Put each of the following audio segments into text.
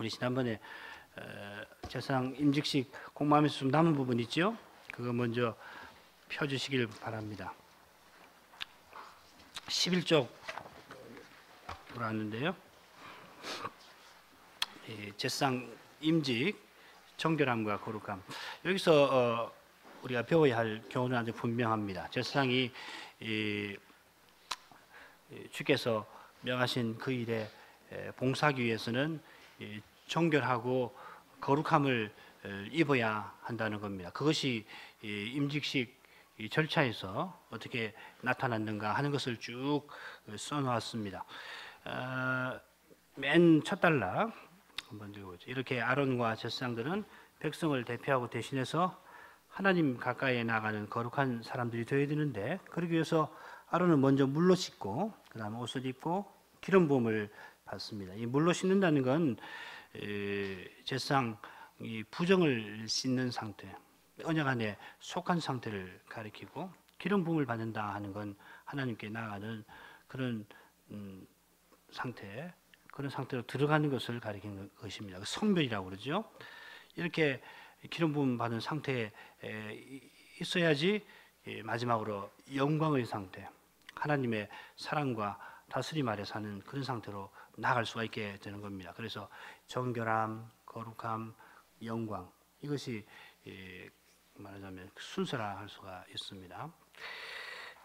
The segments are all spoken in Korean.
우리 지난번에 제사장 임직식 공부하면서 좀 남은 부분 있죠? 그거 먼저 펴주시길 바랍니다. 11쪽으로 왔는데요. 제사장 임직, 정결함과 거룩함. 여기서 우리가 배워야 할 교훈은 아주 분명합니다. 제사장이 주께서 명하신 그 일에 봉사하기 위해서는 정결하고 거룩함을 입어야 한다는 겁니다. 그것이 임직식 절차에서 어떻게 나타났는가 하는 것을 쭉 써놓았습니다. 맨 첫 단락 한번 읽어보죠. 이렇게 아론과 제사장들은 백성을 대표하고 대신해서 하나님 가까이에 나가는 거룩한 사람들이 되어야 되는데, 그러기 위해서 아론은 먼저 물로 씻고 그 다음에 옷을 입고 기름 부음을 받습니다. 이 물로 씻는다는 건 제사장이 부정을 씻는 상태, 언약 안에 속한 상태를 가리키고, 기름 부음을 받는다 하는 건 하나님께 나아가는 그런 상태, 그런 상태로 들어가는 것을 가리키는 것입니다. 성별이라고 그러죠. 이렇게 기름 부음 받은 상태에 있어야지 마지막으로 영광의 상태, 하나님의 사랑과 다스림 아래 사는 그런 상태로 나아갈 수가 있게 되는 겁니다. 그래서 정결함, 거룩함, 영광, 이것이 말하자면 순서라 할 수가 있습니다.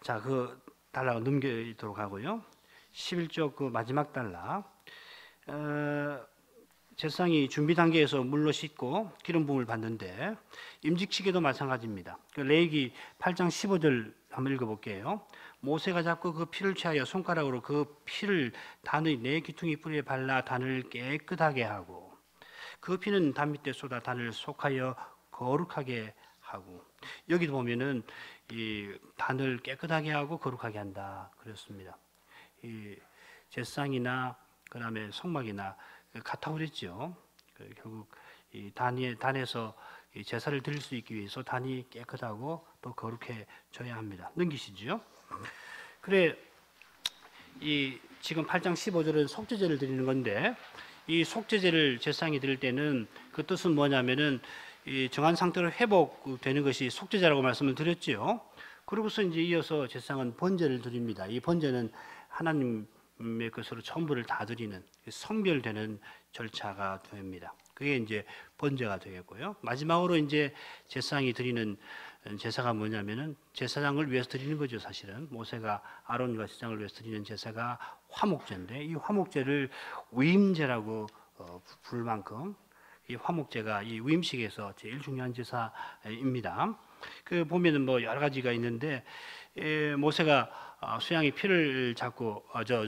자, 그 단락을 넘기도록 하고요. 11쪽 그 마지막 단락, 제사장이 준비 단계에서 물로 씻고 기름 부음을 받는데, 임직식에도 마찬가지입니다. 레위기 8장 15절 한번 읽어볼게요. 모세가 잡고 그 피를 취하여 손가락으로 그 피를 단의 네 귀퉁이 뿌리에 발라 단을 깨끗하게 하고, 그 피는 단 밑에 쏟아 단을 속하여 거룩하게 하고. 여기도 보면은 이 단을 깨끗하게 하고 거룩하게 한다 그랬습니다. 이 제사장이나 그다음에 성막이나 같다고 그랬죠. 결국 이 단에서 이 제사를 드릴 수 있기 위해서 단이 깨끗하고 또 거룩해져야 합니다. 넘기시죠. 그래, 이 지금 8장 15절은 속죄제를 드리는 건데, 이 속죄제를 제사장이 드릴 때는 그 뜻은 뭐냐면은 이 정한 상태로 회복되는 것이 속죄제라고 말씀을 드렸지요. 그러고서 이제 이어서 제사장은 번제를 드립니다. 이 번제는 하나님의 것으로 전부를 다 드리는 성별되는 절차가 됩니다. 그게 이제 번제가 되겠고요. 마지막으로 이제 제사장이 드리는 제사가 뭐냐면은 제사장을 위해서 드리는 거죠. 사실은 모세가 아론과 제사장을 위해서 드리는 제사가 화목제인데, 이 화목제를 위임제라고 부를 만큼 이 화목제가 이 위임식에서 제일 중요한 제사입니다. 그 보면은 뭐 여러 가지가 있는데, 모세가 수양이 피를 잡고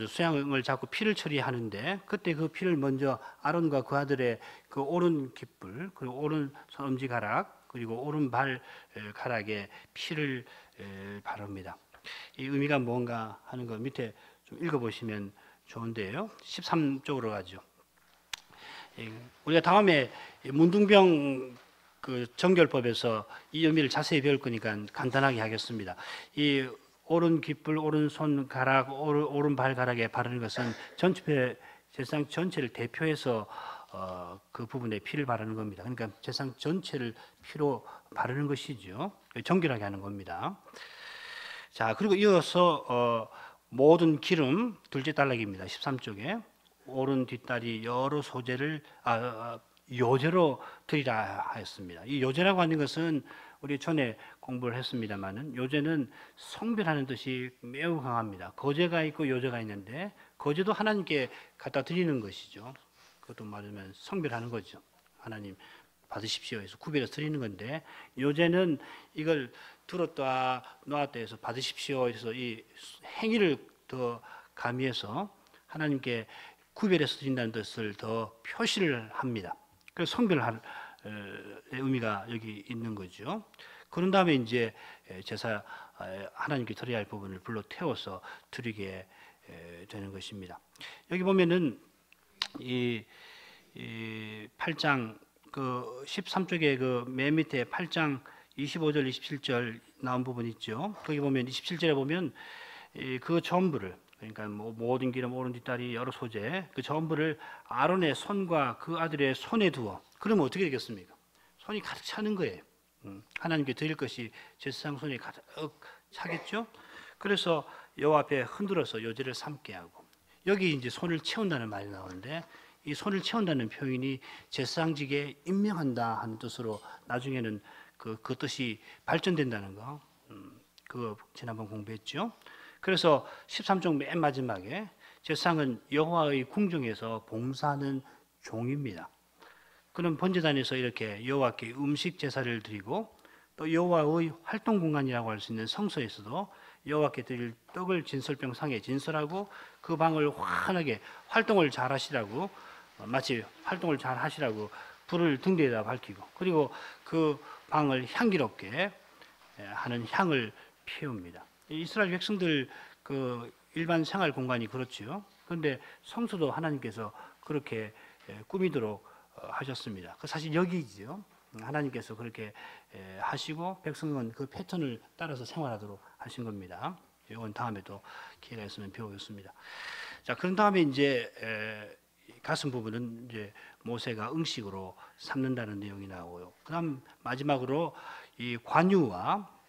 수양을 잡고 피를 처리하는데, 그때 그 피를 먼저 아론과 그 아들의 그 오른 깃불, 그리고 오른 손 엄지가락, 그리고 오른 발가락에 피를 바릅니다. 이 의미가 뭔가 하는 거 밑에 좀 읽어보시면 좋은데요. 13쪽으로 가죠. 우리가 다음에 문둥병 그 정결법에서 이 의미를 자세히 배울 거니까 간단하게 하겠습니다. 이 오른 깃불, 오른 손가락, 오른 발가락에 바르는 것은 제사장 전체를 대표해서 그 부분에 피를 바르는 겁니다. 그러니까 제사장 전체를 피로 바르는 것이죠. 정결하게 하는 겁니다. 자, 그리고 이어서 모든 기름, 둘째 단락입니다. 13쪽에 오른 뒷다리 여러 소재를 요제로 드리라 하였습니다. 이 요제라고 하는 것은 우리 전에 공부를 했습니다만은, 요제는 성별하는 뜻이 매우 강합니다. 거제가 있고 요제가 있는데, 거제도 하나님께 갖다 드리는 것이죠. 그것도 말하면 성별하는 거죠. 하나님 받으십시오 해서 구별해서 드리는 건데, 요제는 이걸 들었다 놓았다 해서 받으십시오 해서 이 행위를 더 가미해서 하나님께 구별해서 드린다는 뜻을 더 표시를 합니다. 그래서 성별할 의미가 여기 있는 거죠. 그런 다음에 이제 제사 하나님께 드려야 할 부분을 불러 태워서 드리게 되는 것입니다. 여기 보면은 이 8장 그 13쪽에 그 맨 밑에 8장 25절 27절 나온 부분 있죠. 거기 보면 27절에 보면 그 전부를 그러니까 뭐 모든 기름, 오른 뒷다리, 여러 소재 그 전부를 아론의 손과 그 아들의 손에 두어. 그러면 어떻게 되겠습니까? 손이 가득 차는 거예요. 하나님께 드릴 것이 제사장 손에 가득 차겠죠. 그래서 여호와 앞에 흔들어서 요제를 삼게 하고, 여기 이제 손을 채운다는 말이 나오는데, 이 손을 채운다는 표현이 제사장직에 임명한다 하는 뜻으로 나중에는 그 뜻이 발전된다는 거, 그거 지난번 공부했죠. 그래서 13종 맨 마지막에 제사장은 여호와의 궁중에서 봉사하는 종입니다. 그는 번제단에서 이렇게 여호와께 음식 제사를 드리고, 또 여호와의 활동 공간이라고 할 수 있는 성소에서도 여호와께 드릴 떡을 진설병 상에 진설하고, 그 방을 환하게 활동을 잘 하시라고, 마치 활동을 잘 하시라고 불을 등대에다 밝히고, 그리고 그 방을 향기롭게 하는 향을 피웁니다. 이스라엘 백성들 그 일반 생활 공간이 그렇지요. 그런데 성소도 하나님께서 그렇게 꾸미도록 하셨습니다. 그 사실 여기지요. 하나님께서 그렇게 하시고 백성은 그 패턴을 따라서 생활하도록 하신 겁니다. 이건 다음에도 기회가 있으면 배우겠습니다. 자, 그런 다음에 이제 가슴 부분은 이제 모세가 응식으로 삼는다는 내용이 나오고요. 그다음 마지막으로 이 관유와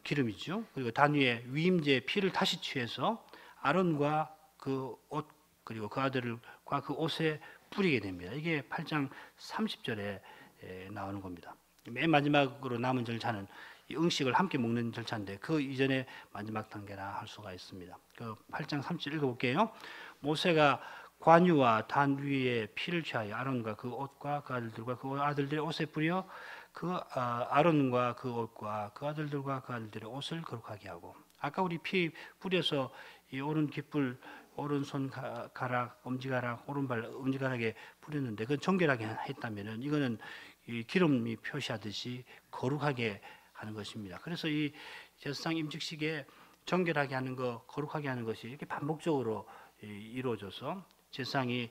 기름이죠. 그리고 단 위에 위임제 피를 다시 취해서 아론과 그 옷 그리고 그 아들과 그 옷에 뿌리게 됩니다. 이게 8장 30절에 나오는 겁니다. 맨 마지막으로 남은 절차는 이 음식을 함께 먹는 절차인데, 그 이전에 마지막 단계라 할 수가 있습니다. 그 8장 30절 읽어볼게요. 모세가 관유와 단 위에 피를 취하여 아론과 그 옷과 그 아들들과 그 아들들의 옷에 뿌려 그 아론과 그 옷과 그 아들들과 그 아들들의 옷을 거룩하게 하고, 아까 우리 피 뿌려서 이 오른 깃불, 오른손 가락, 엄지가락, 오른발 엄지가락에 뿌렸는데 그건 정결하게 했다면은, 이거는 이 기름이 표시하듯이 거룩하게 하는 것입니다. 그래서 이 제사장 임직식에 정결하게 하는 것, 거룩하게 하는 것이 이렇게 반복적으로 이루어져서 제사장이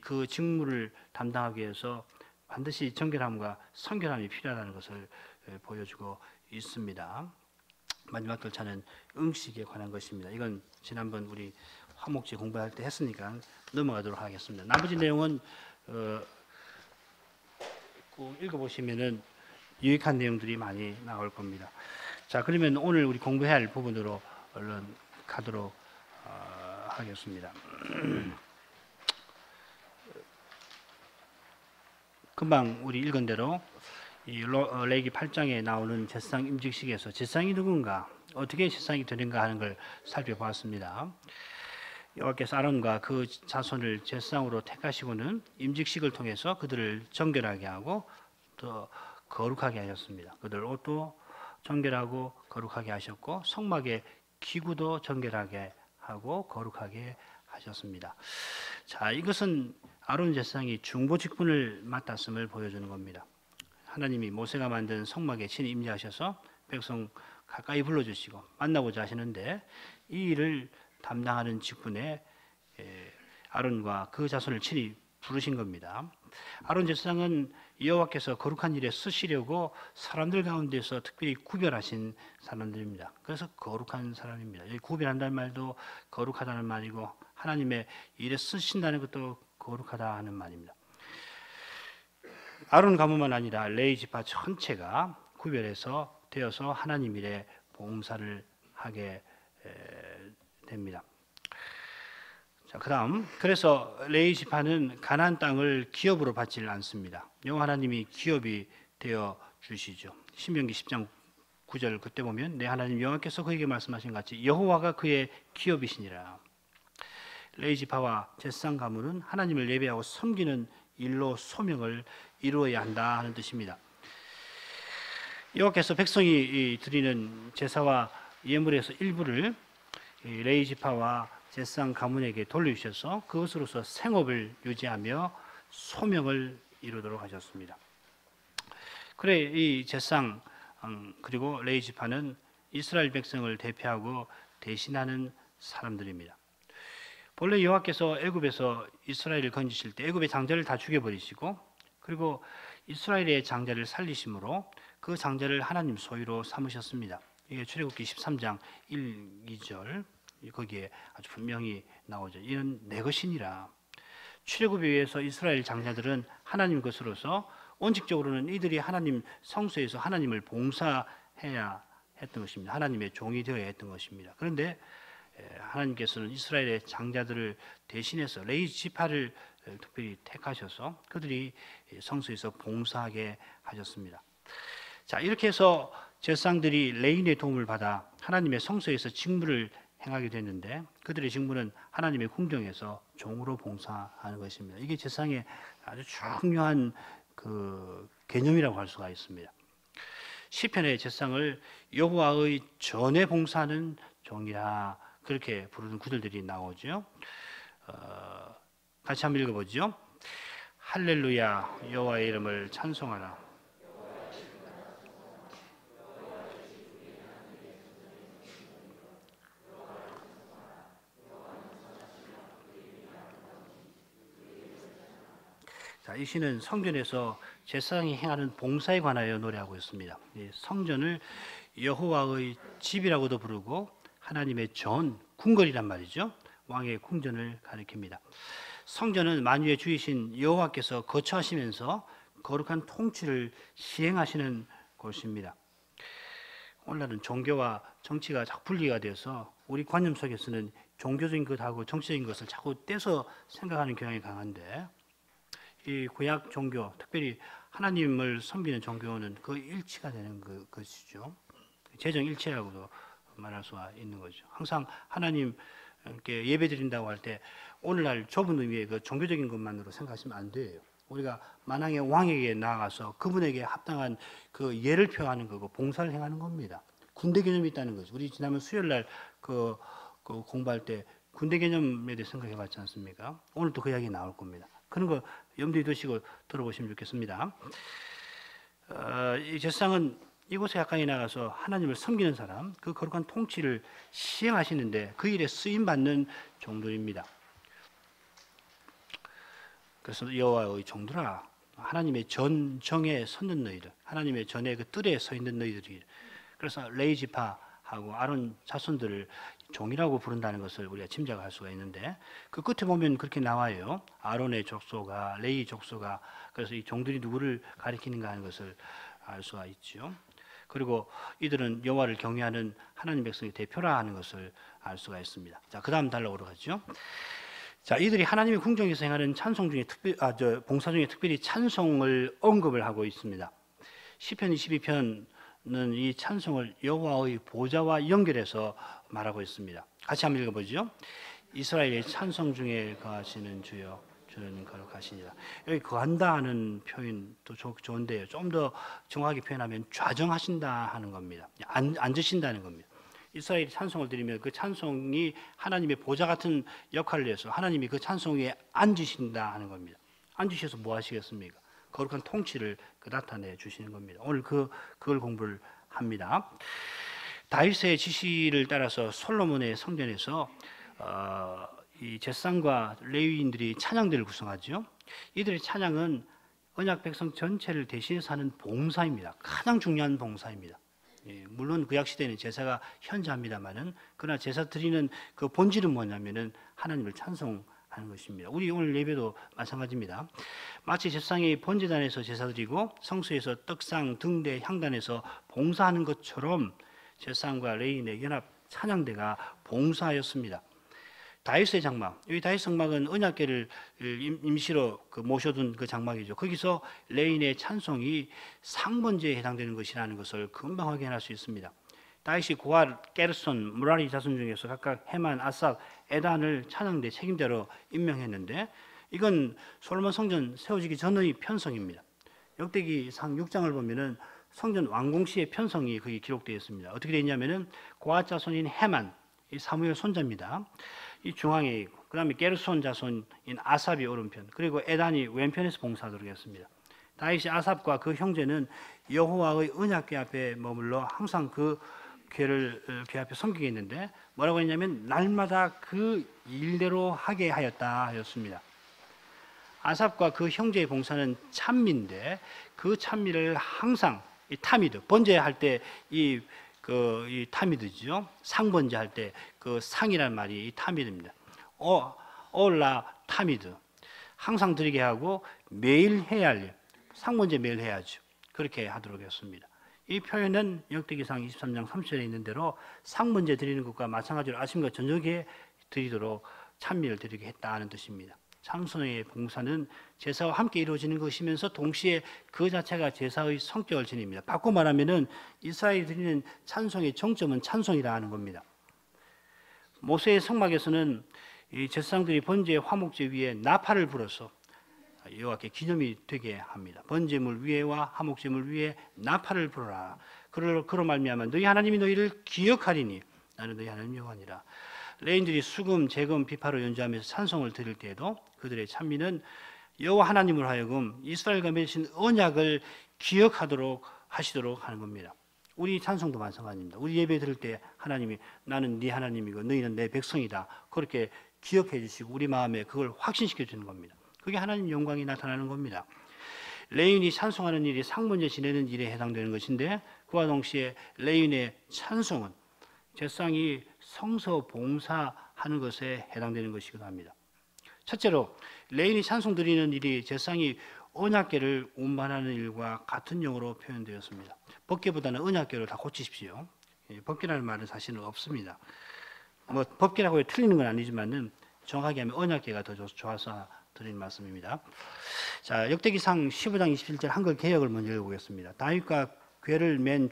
그 직무를 담당하기 위해서 반드시 정결함과 성결함이 필요하다는 것을 보여주고 있습니다. 마지막 절차는 음식에 관한 것입니다. 이건 지난번 우리 화목제 공부할 때 했으니까 넘어가도록 하겠습니다. 나머지 내용은 꼭 읽어보시면은 유익한 내용들이 많이 나올 겁니다. 자, 그러면 오늘 우리 공부해야 할 부분으로 얼른 가도록 하겠습니다. 금방 우리 읽은 대로 이 레위기 8장에 나오는 제사장 임직식에서 제사장이 누군가, 어떻게 제사장이 되는가 하는 걸 살펴보았습니다. 여호와께서 아론과 그 자손을 제사장으로 택하시고는 임직식을 통해서 그들을 정결하게 하고 또 거룩하게 하셨습니다. 그들 옷도 정결하고 거룩하게 하셨고, 성막의 기구도 정결하게 하고 거룩하게 하셨습니다. 자, 이것은 아론 제사장이 중보 직분을 맡았음을 보여주는 겁니다. 하나님이 모세가 만든 성막에 친히 임재하셔서 백성 가까이 불러주시고 만나고자 하시는데, 이 일을 담당하는 직분에 아론과 그 자손을 친히 부르신 겁니다. 아론 제사장은 여호와께서 거룩한 일에 쓰시려고 사람들 가운데서 특별히 구별하신 사람들입니다. 그래서 거룩한 사람입니다. 여기 구별한다는 말도 거룩하다는 말이고, 하나님의 일에 쓰신다는 것도 거룩하다 하는 말입니다. 아론 가문만 아니라 레위 지파 전체가 구별해서 되어서 하나님 일에 봉사를 하게 됩니다. 자, 그다음, 그래서 레위 지파는 가나안 땅을 기업으로 받지를 않습니다. 여호와 하나님이 기업이 되어 주시죠. 신명기 10장 9절 그때 보면 내 하나님 여호와께서 그에게 말씀하신 같이 여호와가 그의 기업이시니라. 레위 지파와 제사장 가문은 하나님을 예배하고 섬기는 일로 소명을 이루어야 한다 하는 뜻입니다. 여호와께서 백성이 드리는 제사와 예물에서 일부를 레위 지파와 제사장 가문에게 돌려주셔서 그것으로서 생업을 유지하며 소명을 이루도록 하셨습니다. 그래 이 제사장 그리고 레위 지파는 이스라엘 백성을 대표하고 대신하는 사람들입니다. 본래 여호와께서 애굽에서 이스라엘을 건지실 때 애굽의 장자를 다 죽여버리시고, 그리고 이스라엘의 장자를 살리심으로 그 장자를 하나님 소유로 삼으셨습니다. 이게 출애굽기 13장 1, 2절 거기에 아주 분명히 나오죠. 이는 내 것이니라. 출애굽에 의해서 이스라엘 장자들은 하나님 것으로서 원칙적으로는 이들이 하나님 성소에서 하나님을 봉사해야 했던 것입니다. 하나님의 종이 되어야 했던 것입니다. 그런데 하나님께서는 이스라엘의 장자들을 대신해서 레위 지파를 특별히 택하셔서 그들이 성소에서 봉사하게 하셨습니다. 자, 이렇게 해서 제사장들이 레위인의 도움을 받아 하나님의 성소에서 직무를 행하게 됐는데 그들의 직무는 하나님의 궁정에서 종으로 봉사하는 것입니다. 이게 제사장의 아주 중요한 그 개념이라고 할 수가 있습니다. 시편의 제사장을 여호와의 전에 봉사하는 종이라 그렇게 부르는 구절들이 나오죠. 같이 한번 읽어보죠. 할렐루야, 여호와의 이름을 찬송하라. 자, 이 시는 성전에서 제사장이 행하는 봉사에 관하여 노래하고 있습니다. 성전을 여호와의 집이라고도 부르고 하나님의 전, 궁궐이란 말이죠. 왕의 궁전을 가리킵니다. 성전은 만유의 주이신 여호와께서 거처하시면서 거룩한 통치를 시행하시는 곳입니다. 오늘날은 종교와 정치가 자꾸 분리가 되어서 우리 관념 속에서는 종교적인 것하고 정치적인 것을 자꾸 떼서 생각하는 경향이 강한데 이 구약 종교, 특별히 하나님을 섬기는 종교는 그 일치가 되는 것이죠. 재정 일치라고도 말할 수가 있는 거죠. 항상 하나님께 예배 드린다고 할 때 오늘날 좁은 의미의 그 종교적인 것만으로 생각하시면 안 돼요. 우리가 만왕의 왕에게 나아가서 그분에게 합당한 그 예를 표하는 거고 봉사를 행하는 겁니다. 군대 개념이 있다는 거죠. 우리 지난번 수요일날 그 공부할 때 군대 개념에 대해 생각해 봤지 않습니까? 오늘 또 그 이야기 나올 겁니다. 그런 거 염두에 두시고 들어보시면 좋겠습니다. 이 제사장은 이곳에 가까이 나가서 하나님을 섬기는 사람, 그 거룩한 통치를 시행하시는데 그 일에 쓰임받는 종들입니다. 그래서 여호와의 종들아, 하나님의 전정에 섰는 너희들, 하나님의 전의 그 뜰에 서 있는 너희들이, 그래서 레위 지파하고 아론 자손들을 종이라고 부른다는 것을 우리가 짐작할 수가 있는데 그 끝에 보면 그렇게 나와요. 아론의 족속아, 레위 족속아. 그래서 이 종들이 누구를 가리키는가 하는 것을 알 수가 있죠. 그리고 이들은 여호와를 경외하는 하나님 백성의 대표라 하는 것을 알 수가 있습니다. 자, 그 다음 단락으로 가죠. 자, 이들이 하나님의 궁정에서 행하는 찬송 중에 봉사 중에 특별히 찬송을 언급을 하고 있습니다. 시편 22편은 이 찬송을 여호와의 보좌와 연결해서 말하고 있습니다. 같이 한번 읽어보죠. 이스라엘의 찬송 중에 거하시는 주여, 주는 거룩하시니라. 여기 거한다 하는 표현도 좋은데요. 좀 더 정확하게 표현하면 좌정하신다 하는 겁니다. 앉으신다는 겁니다. 이스라엘이 찬송을 드리면 그 찬송이 하나님의 보좌 같은 역할을 해서 하나님이 그 찬송 위에 앉으신다 하는 겁니다. 앉으셔서 뭐 하시겠습니까? 거룩한 통치를 나타내 주시는 겁니다. 오늘 그걸 공부를 합니다. 다윗의 지시를 따라서 솔로몬의 성전에서 이 제사장과 레위인들이 찬양들을 구성하죠. 이들의 찬양은 언약 백성 전체를 대신해서 하는 봉사입니다. 가장 중요한 봉사입니다. 물론 구약 시대에는 제사가 현저합니다만은 그러나 제사 드리는 그 본질은 뭐냐면은 하나님을 찬송하는 것입니다. 우리 오늘 예배도 마찬가지입니다. 마치 제사장이 번제단에서 제사 드리고 성소에서 떡상, 등대, 향단에서 봉사하는 것처럼 제사장과 레위인의 연합 찬양대가 봉사하였습니다. 다윗의 장막, 여기 다윗 장막은 언약궤를 임시로 모셔둔 그 장막이죠. 거기서 레위인의 찬송이 상번제에 해당되는 것이라는 것을 금방 확인할 수 있습니다. 다윗이 고아, 게르손, 무라리 자손 중에서 각각 헤만, 아삽, 에단을 찬양대 책임자로 임명했는데 이건 솔로몬 성전 세워지기 전의 편성입니다. 역대기상 6장을 보면은 성전 완공 시의 편성이 거기 기록되어 있습니다. 어떻게 되어 있냐면은 고아 자손인 헤만, 이 사무엘 손자입니다. 이 중앙에 있고, 그 다음에 게르손 자손인 아삽이 오른편, 그리고 에단이 왼편에서 봉사하도록 했습니다. 다윗이 아삽과 그 형제는 여호와의 언약궤 앞에 머물러 항상 그 궤를 궤 앞에 섬기게 했는데 뭐라고 했냐면 날마다 그 일대로 하게 하였다 하였습니다. 아삽과 그 형제의 봉사는 찬미인데 그 찬미를 항상 이 타미드 번제할 때 이 이 타미드죠. 상번제 할 때 그 상이란 말이 이 타미드입니다. 올라 타미드. 항상 드리게 하고 매일 해야 할 일. 상번제 매일 해야죠. 그렇게 하도록 했습니다. 이 표현은 역대기상 23장 3절에 있는 대로 상번제 드리는 것과 마찬가지로 아침과 저녁에 드리도록 찬미를 드리게 했다는 뜻입니다. 찬송의 봉사는 제사와 함께 이루어지는 것이면서 동시에 그 자체가 제사의 성격을 지닙니다. 바꿔 말하면은 이스라엘이 드리는 찬송의 정점은 찬송이라 하는 겁니다. 모세의 성막에서는 이 제사장들이 번제의 화목제 위에 나팔을 불어서 여호와께 기념이 되게 합니다. 번제물 위에와 화목제물 위에 나팔을 불어라. 그로 말미암아 너희 하나님이 너희를 기억하리니 나는 너희 하나님 여호와니라. 레인들이 수금, 재금, 비파로 연주하면서 찬송을 드릴 때에도 그들의 찬미는 여호와 하나님을 하여금 이스라엘과 맺으신 언약을 기억하도록 하시도록 하는 겁니다. 우리 찬송도 마찬가지입니다. 우리 예배 드릴 때 하나님이 나는 네 하나님이고 너희는 내 백성이다. 그렇게 기억해 주시고 우리 마음에 그걸 확신시켜 주는 겁니다. 그게 하나님 영광이 나타나는 겁니다. 레인이 찬송하는 일이 상번제 지내는 일에 해당되는 것인데 그와 동시에 레인의 찬송은 제사장이 성서 봉사하는 것에 해당되는 것이기도 합니다. 첫째로 레인이 찬송 드리는 일이 제사장이 언약궤를 운반하는 일과 같은 용어로 표현되었습니다. 법궤보다는 언약궤로 다 고치십시오. 법궤라는 말은 사실은 없습니다. 뭐 법궤라고 틀리는 건 아니지만은 정확하게 하면 언약궤가 더 좋아서 드리는 말씀입니다. 자, 역대기상 15장 27절 한글 개역을 먼저 읽어보겠습니다. 다윗과 궤를 맨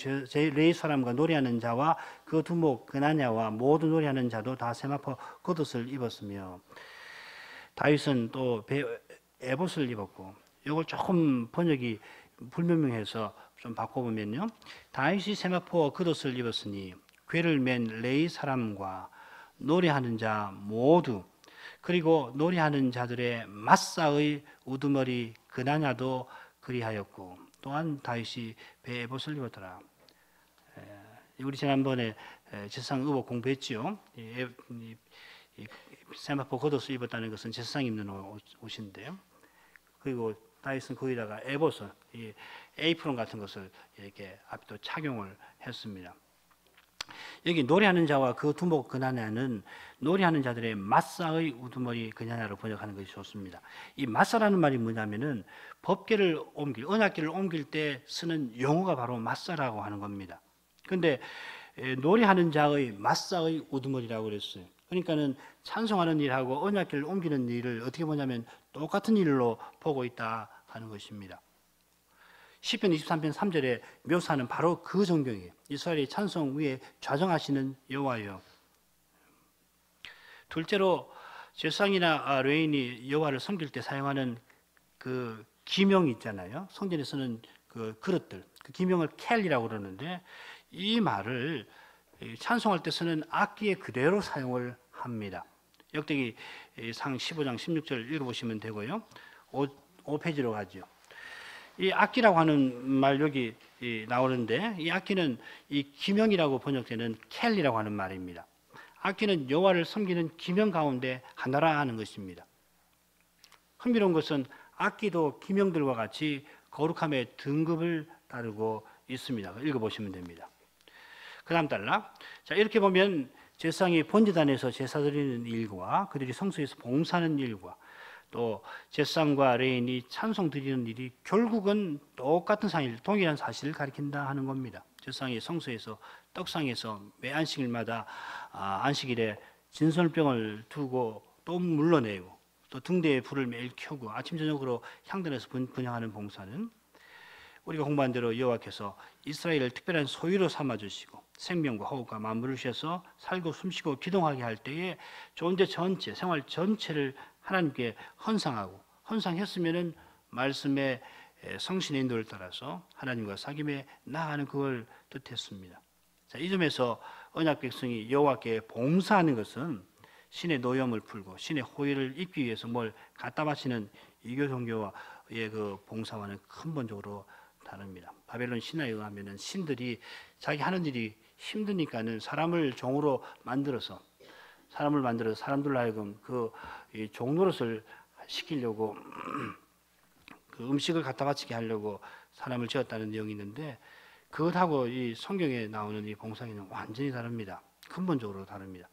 레위 사람과 노래하는 자와 그 두목 그나냐와 모두 노래하는 자도 다 세마포 겉옷을 입었으며 다윗은 또 에봇을 입었고 이걸 조금 번역이 불분명해서 좀 바꿔보면요. 다윗이 세마포 겉옷을 입었으니 궤를 맨 레위 사람과 노래하는 자 모두 그리고 노래하는 자들의 마사의 우두머리 그나냐도 그리하였고 또한 다윗이 배에 에봇을 입었더라. 우리 지난번에 제사장 의복 공부했죠. 세마포 겉옷을 입었다는 것은 제사장 입는 옷인데요. 그리고 다윗은 거기다가 에봇을 에이프론 같은 것을 이렇게 앞도 착용을 했습니다. 여기 노래하는 자와 그 두목 그나냐는 노래하는 자들의 마사의 우두머리 그나냐로 번역하는 것이 좋습니다. 이 마사라는 말이 뭐냐면은 법궤를 언약궤를 옮길 때 쓰는 용어가 바로 마사라고 하는 겁니다. 그런데 노래하는 자의 마사의 우두머리라고 그랬어요. 그러니까는 찬송하는 일하고 언약궤를 옮기는 일을 어떻게 보냐면 똑같은 일로 보고 있다 하는 것입니다. 시편 23편 3절에 묘사는 바로 그 정경이에요. 이스라엘의 찬송 위에 좌정하시는 여호와여. 둘째로 제사장이나 레위인이 여호와를 섬길 때 사용하는 그 기명이 있잖아요. 성전에서는 그 그릇들, 그 기명을 켈이라고 그러는데 이 말을 찬송할 때 쓰는 악기에 그대로 사용을 합니다. 역대기 상 15장 16절 읽어보시면 되고요. 5페이지로 가죠. 이 악기라고 하는 말 여기 나오는데 이 악기는 이 기명이라고 번역되는 켈이라고 하는 말입니다. 악기는 여호와를 섬기는 기명 가운데 하나라 하는 것입니다. 흥미로운 것은 악기도 기명들과 같이 거룩함의 등급을 따르고 있습니다. 읽어보시면 됩니다. 그 다음 달라. 자, 이렇게 보면 제사장이 번제단에서 제사 드리는 일과 그들이 성소에서 봉사하는 일과 또 제사장과 레인이 찬송 드리는 일이 결국은 똑같은 사실, 동일한 사실을 가리킨다 하는 겁니다. 제사장이 성소에서 떡상에서 매 안식일마다 안식일에 진설병을 두고 또 물러내고 또 등대에 불을 매일 켜고 아침 저녁으로 향단에서 분향하는 봉사는 우리가 공부한 대로 여호와께서 이스라엘을 특별한 소유로 삼아주시고 생명과 호흡과 만물을 주셔서 살고 숨쉬고 기동하게 할 때에 존재 전체, 생활 전체를 하나님께 헌상했으면은 말씀의 성신의 인도를 따라서 하나님과 사귐에 나아가는 그걸 뜻했습니다. 자, 이 점에서 언약 백성이 여호와께 봉사하는 것은 신의 노염을 풀고 신의 호의를 입기 위해서 뭘 갖다 바치는 이교 종교의 그 봉사와는 근본적으로 다릅니다. 바벨론 신화에 의하면은 신들이 자기 하는 일이 힘드니까는 사람을 종으로 만들어서 사람들로 하여금 그 종노릇을 시키려고 그 음식을 갖다 바치게 하려고 사람을 지었다는 내용이 있는데 그것하고 이 성경에 나오는 이 봉사기는 완전히 다릅니다. 근본적으로 다릅니다.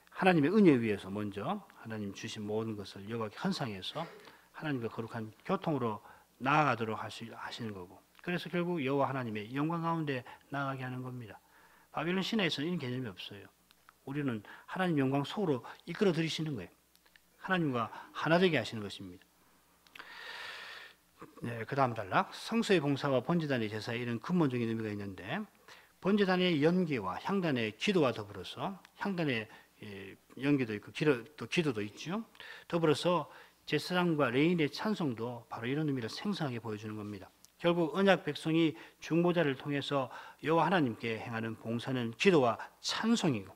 하나님의 은혜 위에서 먼저 하나님 주신 모든 것을 여호와께 헌상해서 하나님과 거룩한 교통으로 나아가도록 하시는 거고, 그래서 결국 여호와 하나님의 영광 가운데 나아가게 하는 겁니다. 바빌론 신화에서는 이런 개념이 없어요. 우리는 하나님 영광 속으로 이끌어 들이시는 거예요. 하나님과 하나 되게 하시는 것입니다. 네, 그 다음 단락, 성소의 봉사와 번제단의 제사에 이런 근본적인 의미가 있는데, 번제단의 연기와 향단의 기도와 더불어서 향단의 연기도 있고 또 기도도 있죠. 더불어서 제사장과 레인의 찬송도 바로 이런 의미를 생생하게 보여주는 겁니다. 결국 언약 백성이 중보자를 통해서 여호와 하나님께 행하는 봉사는 기도와 찬송이고,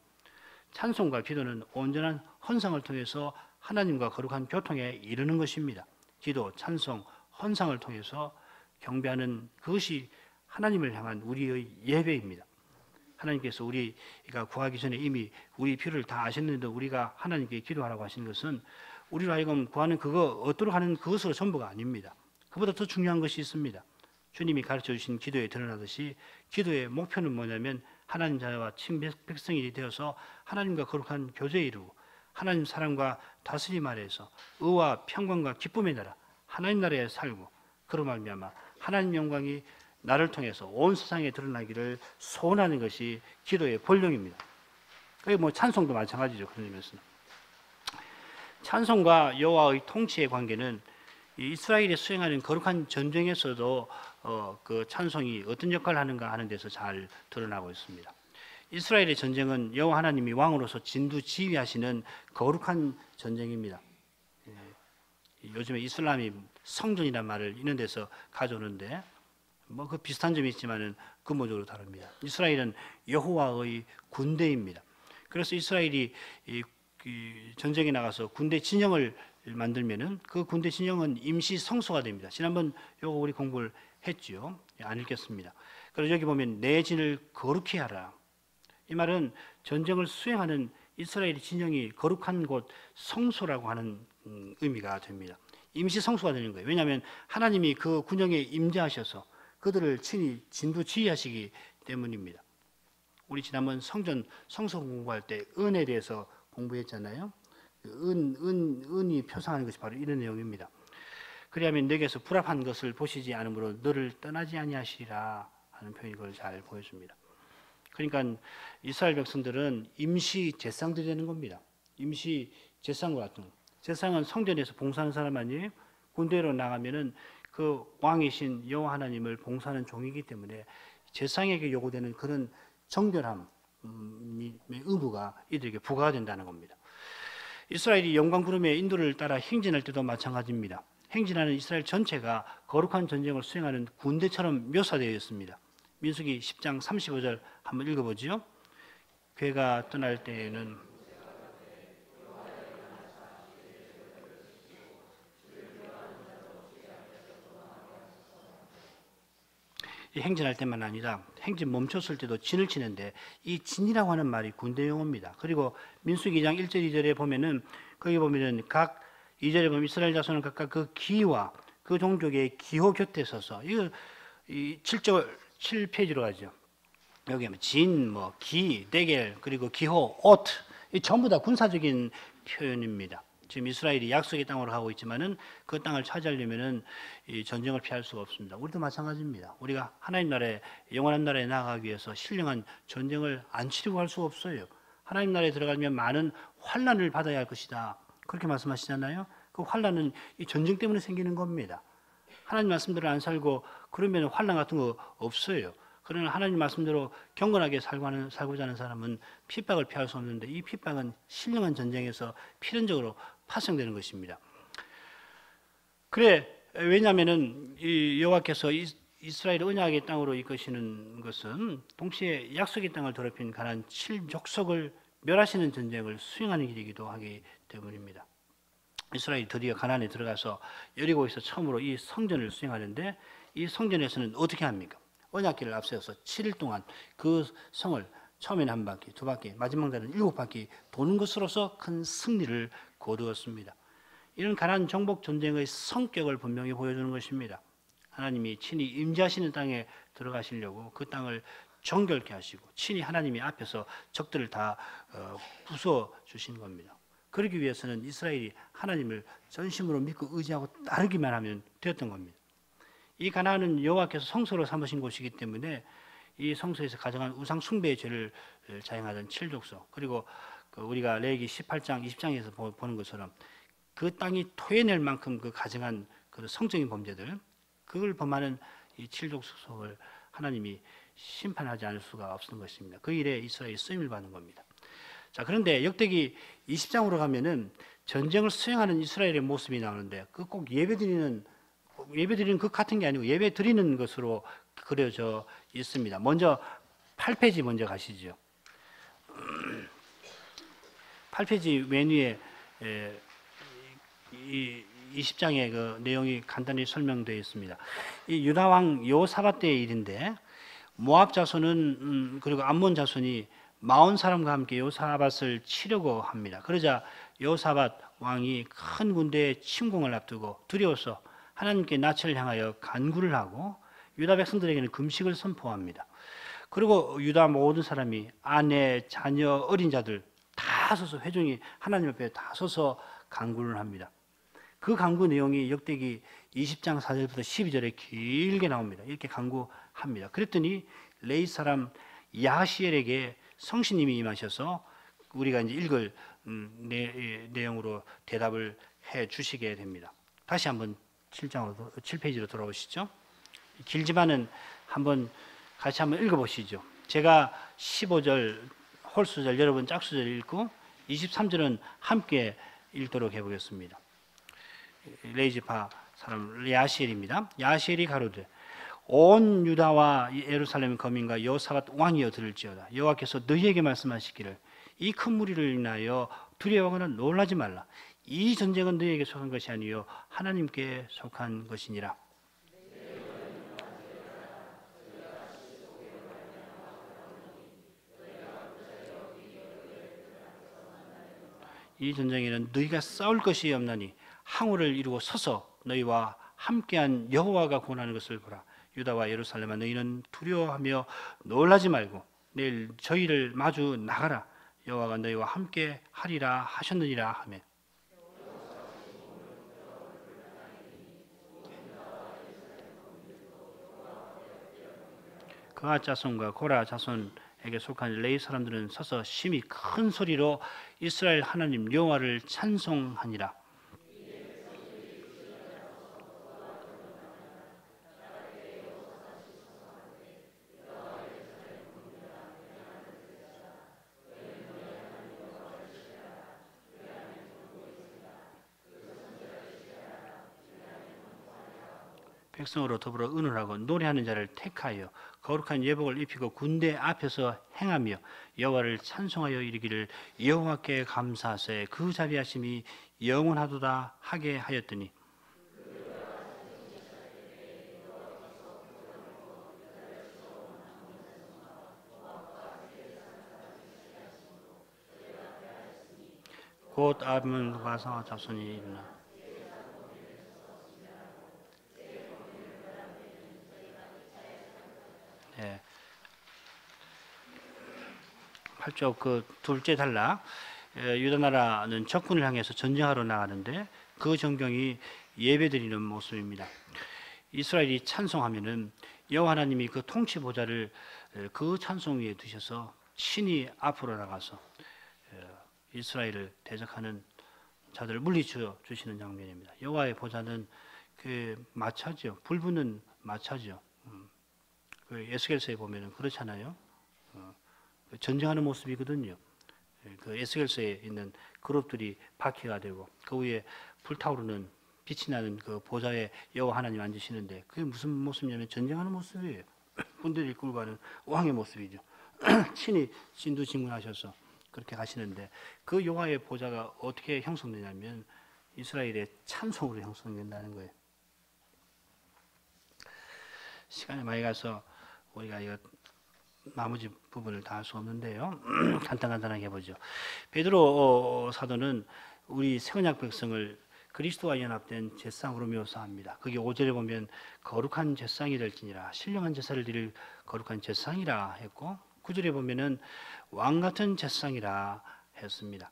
찬송과 기도는 온전한 헌상을 통해서 하나님과 거룩한 교통에 이르는 것입니다. 기도, 찬송, 헌상을 통해서 경배하는 그것이 하나님을 향한 우리의 예배입니다. 하나님께서 우리가 구하기 전에 이미 우리 필요를 다 아셨는데 우리가 하나님께 기도하라고 하시는 것은 우리로 하여금 구하는 그거 얻도록 하는 그것으로 전부가 아닙니다. 그보다 더 중요한 것이 있습니다. 주님이 가르쳐 주신 기도에 드러나듯이 기도의 목표는 뭐냐면 하나님 자녀와 친백성이 되어서 하나님과 거룩한 교제에 이루고 하나님 사랑과 다스림 아래에서 의와 평강과 기쁨의 나라 하나님 나라에 살고, 그로 말미암아 하나님 영광이 나를 통해서 온 세상에 드러나기를 소원하는 것이 기도의 본령입니다. 그게 뭐 찬송도 마찬가지죠. 그런 의미에서는 찬송과 여호와의 통치의 관계는 이스라엘이 수행하는 거룩한 전쟁에서도 그 찬송이 어떤 역할을 하는가 하는 데서 잘 드러나고 있습니다. 이스라엘의 전쟁은 여호와 하나님이 왕으로서 진두지휘하시는 거룩한 전쟁입니다. 요즘에 이슬람이 성전이라는 말을 이런 데서 가져오는데 뭐 그 비슷한 점이 있지만은 근본적으로 다릅니다. 이스라엘은 여호와의 군대입니다. 그래서 이스라엘이 이 전쟁에 나가서 군대 진영을 만들면은 그 군대 진영은 임시 성소가 됩니다. 지난번 요거 우리 공부를 했지요. 안 읽겠습니다. 그래서 여기 보면 내 진을 거룩히 하라. 이 말은 전쟁을 수행하는 이스라엘의 진영이 거룩한 곳 성소라고 하는 의미가 됩니다. 임시 성소가 되는 거예요. 왜냐하면 하나님이 그 군영에 임재하셔서 그들을 친히 진두지휘하시기 때문입니다. 우리 지난번 성서 공부할 때 은에 대해서 공부했잖아요. 은이 표상하는 것이 바로 이런 내용입니다. 그리하면 내게서 불합한 것을 보시지 않으므로 너를 떠나지 아니하시리라 하는 표현이 그걸 잘 보여줍니다. 그러니까 이스라엘 백성들은 임시 제사장들이 되는 겁니다. 임시 제사장과 같은 거. 제사장은 성전에서 봉사하는 사람 아니에요? 군대로 나가면은 그 왕이신 여호와 하나님을 봉사하는 종이기 때문에 제사장에게 요구되는 그런 정결함, 의무가 이들에게 부과가 된다는 겁니다. 이스라엘이 영광 구름의 인도를 따라 행진할 때도 마찬가지입니다. 행진하는 이스라엘 전체가 거룩한 전쟁을 수행하는 군대처럼 묘사되어 있습니다. 민수기 10장 35절 한번 읽어보지요. 괴가 떠날 때에는 행진할 때만 아니라 행진 멈췄을 때도 진을 치는데 이 진이라고 하는 말이 군대 용어입니다. 그리고 민수기 2장 1절 2절에 보면은 거기 보면은 각 2절에 보면 이스라엘 자손은 각각 그 기와 그 종족의 기호 곁에 서서 이거 이 7페이지로 가죠. 여기 하면 진, 뭐 기, 대겔 그리고 기호, 옷 이 전부 다 군사적인 표현입니다. 지금 이스라엘이 약속의 땅으로 가고 있지만은 그 땅을 차지하려면은 이 전쟁을 피할 수가 없습니다. 우리도 마찬가지입니다. 우리가 하나님 나라에 영원한 나라에 나아가기 위해서 신령한 전쟁을 안 치르고 할 수가 없어요. 하나님 나라에 들어가면 많은 환난을 받아야 할 것이다. 그렇게 말씀하시잖아요. 그 환난은 이 전쟁 때문에 생기는 겁니다. 하나님 말씀대로 안 살고 그러면 환난 같은 거 없어요. 그러나 하나님 말씀대로 경건하게 살고자 하는 사람은 핍박을 피할 수 없는데 이 핍박은 신령한 전쟁에서 필연적으로 파생되는 것입니다. 그래, 왜냐하면은 이 여호와께서 이스라엘 언약의 땅으로 이끄시는 것은 동시에 약속의 땅을 더럽힌 가나안 7족속을 멸하시는 전쟁을 수행하는 길이기도 하기 때문입니다. 이스라엘이 드디어 가나안에 들어가서 여리고에서 처음으로 이 성전을 수행하는데 이 성전에서는 어떻게 합니까? 언약궤를 앞세워서 7일 동안 그 성을 처음에는 한 바퀴, 두 바퀴, 마지막 날은 7바퀴 도는 것으로서 큰 승리를 거두었습니다. 이런 가나안 정복 전쟁의 성격을 분명히 보여주는 것입니다. 하나님이 친히 임재하시는 땅에 들어가시려고 그 땅을 정결케 하시고 친히 하나님이 앞에서 적들을 다 부숴 주신 겁니다. 그러기 위해서는 이스라엘이 하나님을 전심으로 믿고 의지하고 따르기만 하면 되었던 겁니다. 이 가나안은 여호와께서 성소로 삼으신 곳이기 때문에 이 성소에서 가정한 우상 숭배의 죄를 자행하던 7족속, 그리고 우리가 레위기 18장 20장에서 보는 것처럼 그 땅이 토해낼 만큼 그 가정한 그 성적인 범죄들, 그걸 범하는 이 7족속을 하나님이 심판하지 않을 수가 없는 것입니다. 그 일에 이스라엘이 쓰임을 받는 겁니다. 자, 그런데 역대기 20장으로 가면은 전쟁을 수행하는 이스라엘의 모습이 나오는데 그 꼭 예배 드리는 것 같은 게 아니고 예배 드리는 것으로 그려져 있습니다. 먼저 8페이지 먼저 가시죠. 8페이지 맨 위에 이 20장의 그 내용이 간단히 설명되어 있습니다. 이 유다 왕 여호사밧 때의 일인데 모압 자손은 그리고 암몬 자손이 40사람과 함께 여호사밧을 치려고 합니다. 그러자 여호사밧 왕이 큰 군대의 침공을 앞두고 두려워서 하나님께 낯을 향하여 간구를 하고 유다 백성들에게는 금식을 선포합니다. 그리고 유다 모든 사람이 아내, 자녀, 어린 자들 다 서서 회중이 하나님 앞에 다 서서 간구를 합니다. 그 간구 내용이 역대기 20장 4절부터 12절에 길게 나옵니다. 이렇게 간구합니다. 그랬더니 레위 사람 야시엘에게 성신님이 임하셔서 우리가 이제 읽을 내용으로 대답을 해 주시게 됩니다. 다시 한번 7페이지로 돌아오시죠. 길지만은 같이 한번 읽어보시죠. 제가 15절 홀수절, 여러분 짝수절 읽고 23절은 함께 읽도록 해보겠습니다. 레이지파 사람 야시엘입니다. 야시엘이 가로되 온 유다와 예루살렘 거민과 여호사밧 왕이여 들을지어다. 여호와께서 너희에게 말씀하시기를 이 큰 무리를 인하여 두려워하거나 놀라지 말라. 이 전쟁은 너희에게 속한 것이 아니요 하나님께 속한 것이니라. 이 전쟁에는 너희가 싸울 것이 없나니 항우를 이루고 서서 너희와 함께한 여호와가 권하는 것을 보라. 유다와 예루살렘아 너희는 두려워하며 놀라지 말고 내일 저희를 마주 나가라. 여호와가 너희와 함께 하리라 하셨느니라 하며 그앗 자손과 고라 자손에게 속한 레위 사람들은 서서 심히 큰 소리로 이스라엘 하나님 여호와를 찬송하니라. 백성으로 더불어 의논하고 노래하는 자를 택하여 거룩한 예복을 입히고 군대 앞에서 행하며 여호와를 찬송하여 이르기를 여호와께 감사하세 그 자비하심이 영원하도다 하게 하였더니 곧 암몬과 사와 자손이 일어나 네. 8쪽 그 둘째 단락 유다 나라는 적군을 향해서 전쟁하러 나가는데 그 전경이 예배드리는 모습입니다. 이스라엘이 찬송하면은 여호와 하나님이 그 통치 보좌를 그 찬송 위에 두셔서 친히 앞으로 나가서 이스라엘을 대적하는 자들을 물리쳐 주시는 장면입니다. 여호와의 보좌는 그 마차죠. 불붙는 마차죠. 그 에스겔서에 보면은 그렇잖아요. 전쟁하는 모습이거든요. 그 에스겔서에 있는 그룹들이 바퀴가 되고 그 위에 불타오르는 빛이 나는 그 보좌에 여호와 하나님 앉으시는데 그게 무슨 모습이냐면 전쟁하는 모습이에요. 군대를 이끌고 가는 왕의 모습이죠. 친히 진두지문하셔서 그렇게 가시는데 그 여호와의 보좌가 어떻게 형성되냐면 이스라엘의 찬송으로 형성된다는 거예요. 시간이 많이 가서 우리가 이거 나머지 부분을 다 할 수 없는데요. 간단하게 해보죠. 베드로 사도는 우리 새 언약 백성을 그리스도와 연합된 제사장으로 묘사합니다. 그게 5절에 보면 거룩한 제사장이 될지니라, 신령한 제사를 드릴 거룩한 제사장이라 했고, 9절에 보면은 왕 같은 제사장이라 했습니다.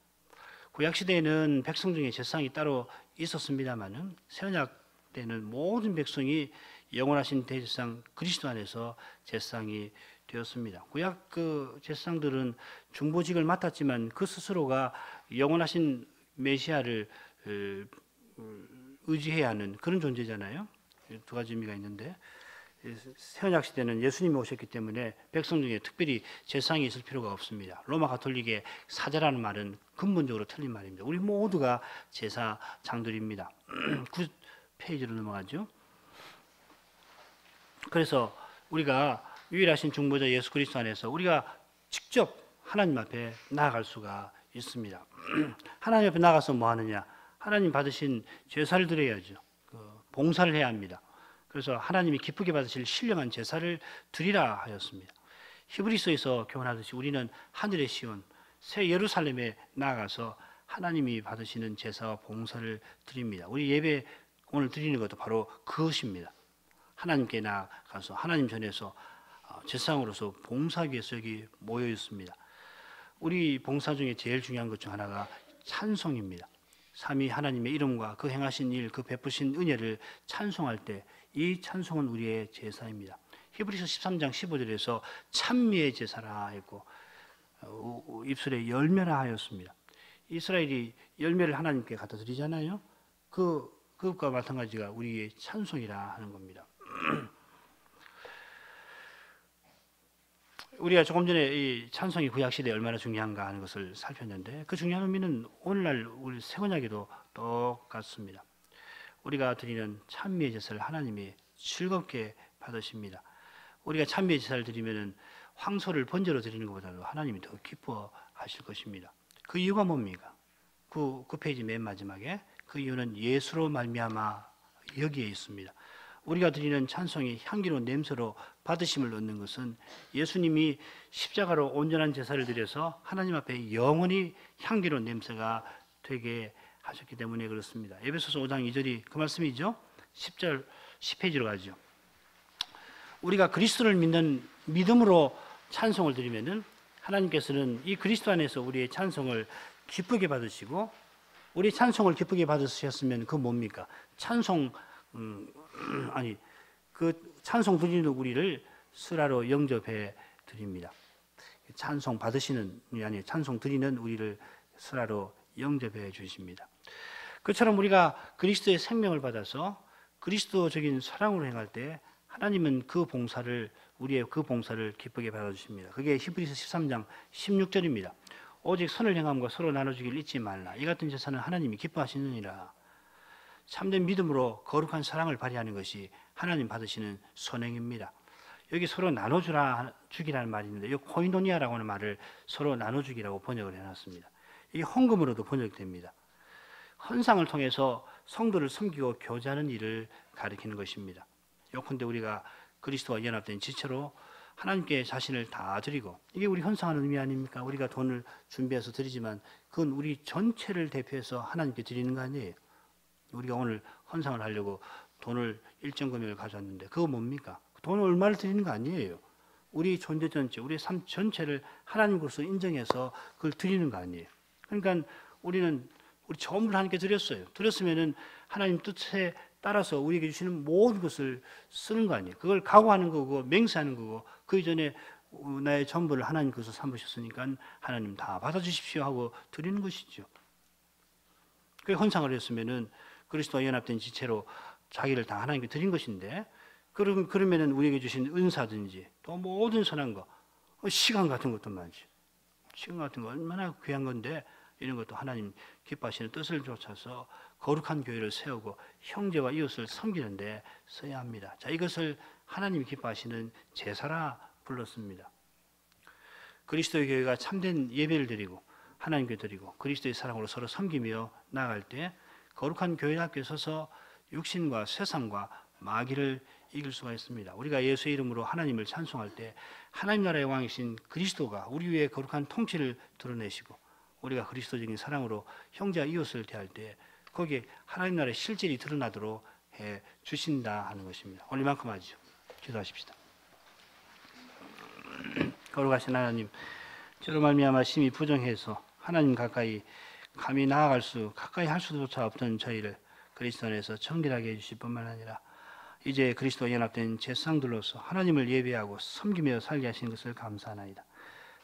구약 시대에는 백성 중에 제사장이 따로 있었습니다만은 새언약 때는 모든 백성이 영원하신 대제사장 그리스도 안에서 제사장이 되었습니다. 구약 그 제사장들은 중보직을 맡았지만 그 스스로가 영원하신 메시아를 의지해야 하는 그런 존재잖아요. 두 가지 의미가 있는데, 새언약 시대는 예수님이 오셨기 때문에 백성 중에 특별히 제사장이 있을 필요가 없습니다. 로마 가톨릭의 사제라는 말은 근본적으로 틀린 말입니다. 우리 모두가 제사장들입니다. 9페이지로 넘어가죠. 그래서 우리가 유일하신 중보자 예수 그리스도 안에서 우리가 직접 하나님 앞에 나아갈 수가 있습니다. 하나님 앞에 나가서 뭐 하느냐? 하나님 받으신 제사를 드려야죠. 봉사를 해야 합니다. 그래서 하나님이 기쁘게 받으실 신령한 제사를 드리라 하였습니다. 히브리서에서 교훈하듯이 우리는 하늘의 시온 새 예루살렘에 나아가서 하나님이 받으시는 제사와 봉사를 드립니다. 우리 예배 오늘 드리는 것도 바로 그것입니다. 하나님께 나아가서 하나님 전에서 제사장으로서 봉사하기 위해서 여기 모여 있습니다. 우리 봉사 중에 제일 중요한 것 중 하나가 찬송입니다. 삼위 하나님의 이름과 그 행하신 일, 그 베푸신 은혜를 찬송할 때 이 찬송은 우리의 제사입니다. 히브리서 13장 15절에서 찬미의 제사라 했고 입술에 열매라 하였습니다. 이스라엘이 열매를 하나님께 갖다 드리잖아요. 그것과 마찬가지가 우리의 찬송이라 하는 겁니다. 우리가 조금 전에 이 찬송이 구약 시대에 얼마나 중요한가 하는 것을 살폈는데 그 중요한 의미는 오늘날 우리 새언약에도 똑같습니다. 우리가 드리는 찬미의 제사를 하나님이 즐겁게 받으십니다. 우리가 찬미의 제사를 드리면은 황소를 번제로 드리는 것보다도 하나님이 더 기뻐하실 것입니다. 그 이유가 뭡니까? 그 페이지 맨 마지막에 그 이유는 예수로 말미암아 여기에 있습니다. 우리가 드리는 찬송이 향기로운 냄새로 받으심을 얻는 것은 예수님이 십자가로 온전한 제사를 드려서 하나님 앞에 영원히 향기로운 냄새가 되게 하셨기 때문에 그렇습니다. 에베소서 5장 2절이 그 말씀이죠. 10절 10페이지로 가죠. 우리가 그리스도를 믿는 믿음으로 찬송을 드리면은 하나님께서는 이 그리스도 안에서 우리의 찬송을 기쁘게 받으시고 우리 찬송을 기쁘게 받으셨으면 그 뭡니까? 찬송 그 찬송 드리는 우리를 스라로 영접해 드립니다. 찬송 받으시는 아니 찬송 드리는 우리를 스라로 영접해 주십니다. 그처럼 우리가 그리스도의 생명을 받아서 그리스도적인 사랑으로 행할 때 하나님은 우리의 그 봉사를 기쁘게 받아주십니다. 그게 히브리서 13장 16절입니다. 오직 선을 행함과 서로 나눠주기를 잊지 말라. 이 같은 제사는 하나님이 기뻐하시느니라. 참된 믿음으로 거룩한 사랑을 발휘하는 것이 하나님 받으시는 선행입니다. 여기 서로 나눠주기라는 말이 있는데 이 코이노니아라고 하는 말을 서로 나눠주기라고 번역을 해놨습니다. 이게 헌금으로도 번역됩니다. 헌상을 통해서 성도를 섬기고 교제하는 일을 가리키는 것입니다. 요컨대 우리가 그리스도와 연합된 지체로 하나님께 자신을 다 드리고 이게 우리 헌상하는 의미 아닙니까? 우리가 돈을 준비해서 드리지만 그건 우리 전체를 대표해서 하나님께 드리는 거 아니에요. 우리가 오늘 헌상을 하려고 돈을 일정 금액을 가져왔는데 그거 뭡니까? 돈을 얼마를 드리는 거 아니에요. 우리 존재 전체, 우리 삶 전체를 하나님으로서 인정해서 그걸 드리는 거 아니에요. 그러니까 우리 전부를 하나님께 드렸어요. 드렸으면은 하나님 뜻에 따라서 우리에게 주시는 모든 것을 쓰는 거 아니에요. 그걸 각오하는 거고 맹세하는 거고 그 이전에 나의 전부를 하나님 것으로 삼으셨으니까 하나님 다 받아주십시오 하고 드리는 것이죠. 그 헌상을 했으면은 그리스도와 연합된 지체로 자기를 다 하나님께 드린 것인데 그러면은 우리에게 주신 은사든지 또 모든 선한 거 시간 같은 것도 많지. 시간 같은 거 얼마나 귀한 건데 이런 것도 하나님 기뻐하시는 뜻을 쫓아서 거룩한 교회를 세우고 형제와 이웃을 섬기는데 써야 합니다. 자, 이것을 하나님 기뻐하시는 제사라 불렀습니다. 그리스도의 교회가 참된 예배를 드리고 하나님께 드리고 그리스도의 사랑으로 서로 섬기며 나아갈 때 거룩한 교회 앞에 서서 육신과 세상과 마귀를 이길 수가 있습니다. 우리가 예수의 이름으로 하나님을 찬송할 때 하나님 나라의 왕이신 그리스도가 우리 위에 거룩한 통치를 드러내시고 우리가 그리스도적인 사랑으로 형제와 이웃을 대할 때 거기에 하나님 나라의 실질이 드러나도록 해 주신다 하는 것입니다. 오늘 이만큼 하죠. 기도하십시다. 거룩하신 하나님, 저로 말미암아 심히 부정해서 하나님 가까이 감히 가까이 할 수조차 없던 저희를 그리스도 안에서 정결하게 해주실 뿐만 아니라 이제 그리스도와 연합된 제사장들로서 하나님을 예배하고 섬기며 살게 하신 것을 감사하나이다.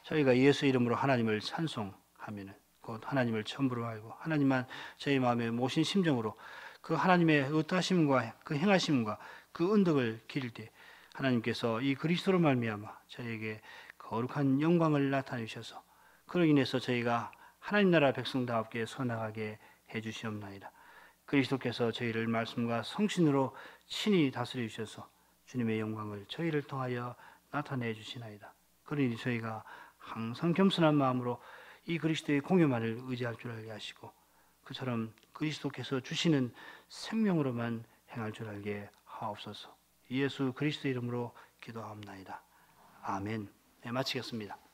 저희가 예수 이름으로 하나님을 찬송하면 곧 하나님을 전부로 알고 하나님만 저희 마음에 모신 심정으로 그 하나님의 의하심과 그 행하심과 그 은덕을 기릴 때 하나님께서 이 그리스도로 말미암아 저희에게 거룩한 영광을 나타내 주셔서 그로 인해서 저희가 하나님 나라 백성다웠게 서나가게 해 주시옵나이다. 그리스도께서 저희를 말씀과 성신으로 친히 다스려 주셔서 주님의 영광을 저희를 통하여 나타내 주시나이다. 그러니 저희가 항상 겸손한 마음으로 이 그리스도의 공유만을 의지할 줄 알게 하시고 그처럼 그리스도께서 주시는 생명으로만 행할 줄 알게 하옵소서. 예수 그리스도 이름으로 기도하옵나이다. 아멘. 네, 마치겠습니다.